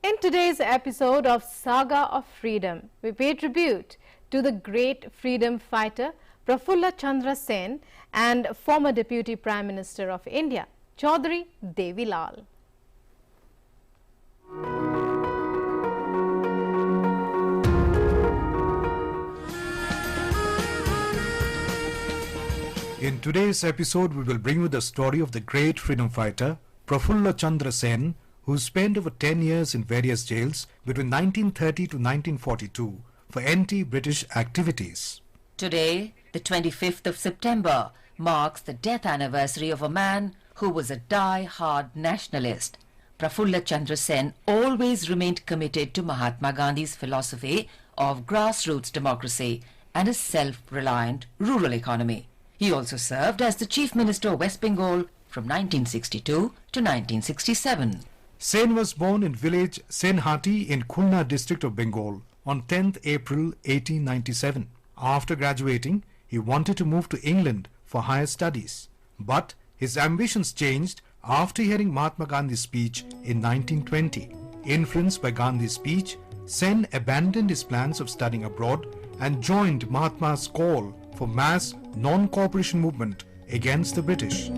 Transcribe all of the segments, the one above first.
In today's episode of Saga of Freedom, we pay tribute to the great freedom fighter Prafulla Chandra Sen and former Deputy Prime Minister of India, Chaudhry Devilal. In today's episode, we will bring you the story of the great freedom fighter Prafulla Chandra Sen, who spent over 10 years in various jails between 1930 to 1942 for anti-British activities. Today, the 25th of September, marks the death anniversary of a man who was a die-hard nationalist. Prafulla Chandra Sen always remained committed to Mahatma Gandhi's philosophy of grassroots democracy and a self-reliant rural economy. He also served as the Chief Minister of West Bengal from 1962 to 1967. Sen was born in village Senhati in Khulna district of Bengal on 10th April 1897. After graduating, he wanted to move to England for higher studies. But his ambitions changed after hearing Mahatma Gandhi's speech in 1920. Influenced by Gandhi's speech, Sen abandoned his plans of studying abroad and joined Mahatma's call for mass non-cooperation movement against the British.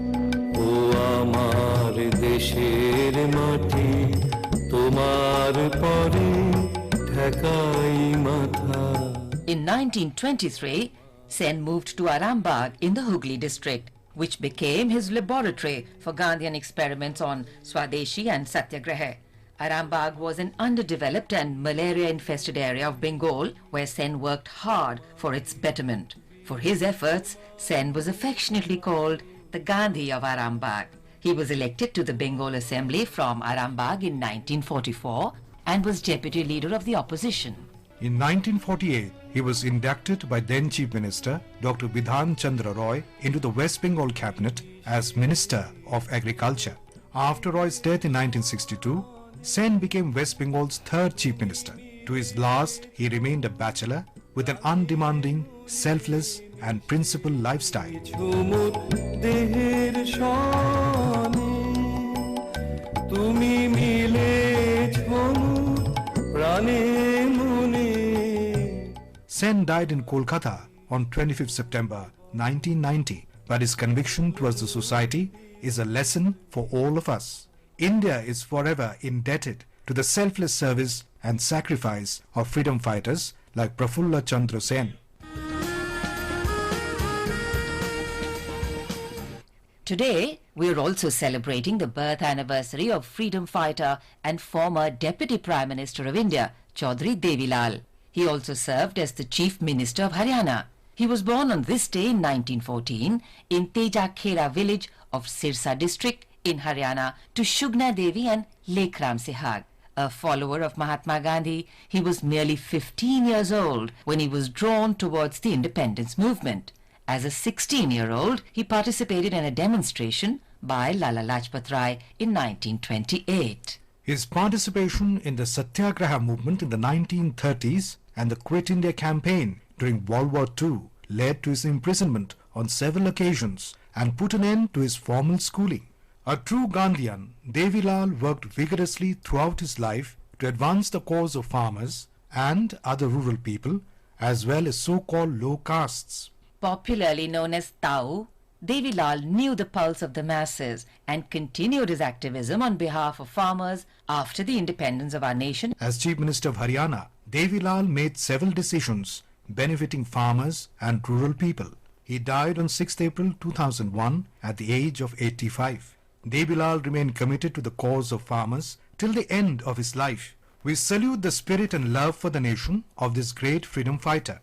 In 1923, Sen moved to Arambagh in the Hooghly district, which became his laboratory for Gandhian experiments on Swadeshi and Satyagraha. Arambagh was an underdeveloped and malaria-infested area of Bengal where Sen worked hard for its betterment. For his efforts, Sen was affectionately called the Gandhi of Arambagh. He was elected to the Bengal Assembly from Arambagh in 1944 and was deputy leader of the opposition. In 1948, he was inducted by then Chief Minister Dr. Bidhan Chandra Roy into the West Bengal cabinet as Minister of Agriculture. After Roy's death in 1962, Sen became West Bengal's third Chief Minister. To his last, he remained a bachelor with an undemanding, selfless and principled lifestyle. Sen died in Kolkata on 25th September 1990, but his conviction towards the society is a lesson for all of us. India is forever indebted to the selfless service and sacrifice of freedom fighters like Prafulla Chandra Sen. Today, we are also celebrating the birth anniversary of freedom fighter and former Deputy Prime Minister of India, Chaudhry Devilal. He also served as the Chief Minister of Haryana. He was born on this day in 1914 in Tejakhera village of Sirsa district in Haryana to Shugna Devi and Lekram Sehag. A follower of Mahatma Gandhi, he was merely 15 years old when he was drawn towards the independence movement. As a 16-year-old, he participated in a demonstration by Lala Lajpat Rai in 1928. His participation in the Satyagraha movement in the 1930s and the Quit India campaign during World War II led to his imprisonment on several occasions and put an end to his formal schooling. A true Gandhian, Devilal worked vigorously throughout his life to advance the cause of farmers and other rural people, as well as so-called low castes. Popularly known as Tau, Devilal knew the pulse of the masses and continued his activism on behalf of farmers after the independence of our nation. As Chief Minister of Haryana, Devilal made several decisions benefiting farmers and rural people. He died on 6th April 2001 at the age of 85. Devilal remained committed to the cause of farmers till the end of his life. We salute the spirit and love for the nation of this great freedom fighter.